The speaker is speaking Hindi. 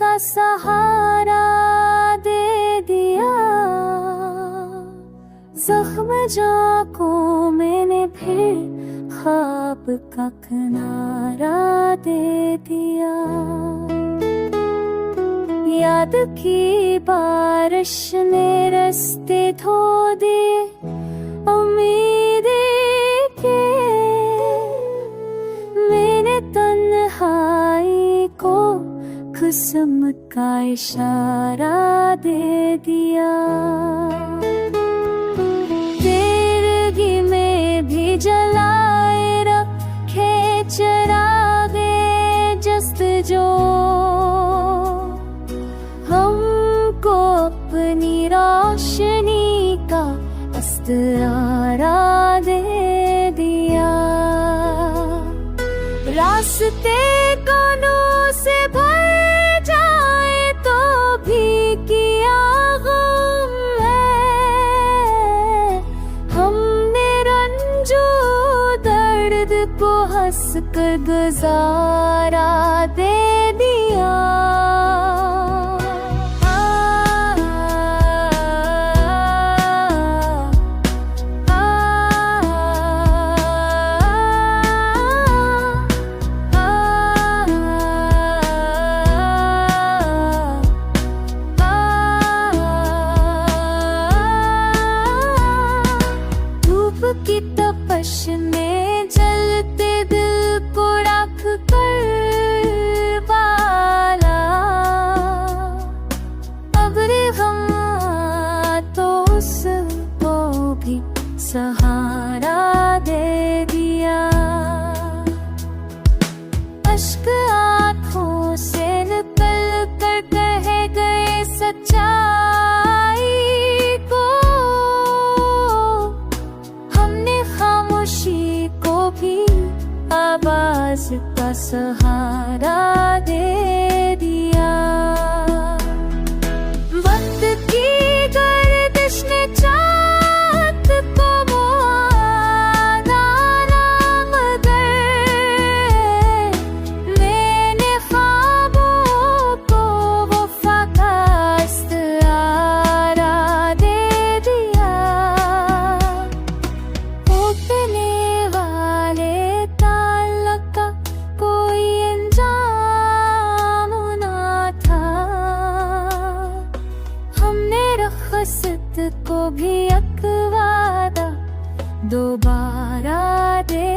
का सहारा दे दिया। जख्म जाको मैंने फिर ख्वाब का किनारा दे दिया। याद की बारिश ने रास्ते धो दिए, उम्मीदें के मैंने तन्हाई को किस्म का इशारा दे दिया। तेरगी में भी जलाए रखे चिरागे जस्तजो, हमको अपनी रोशनी का इस्तारा दे दिया। रास्ते कोनों से भर जाए तो भी किया गम है। हमने रंजो दर्द को हंस कर गुजारा दे दिया। की तपश में जलते दिल को रख कर वाला, अब्र हम तो उसको भी सहारा दे दिया। अश्क आँखों से निकल कर कह गए सच्चाई को, को भी आवाज का सहारा दे दिया। वक्त की गर्दिश ने चाहत को मुआदा ना, मगर मैंने ख्वाबों को वफा का इस्तारा दे दिया। टूटने को भी एक वादा दोबारा दे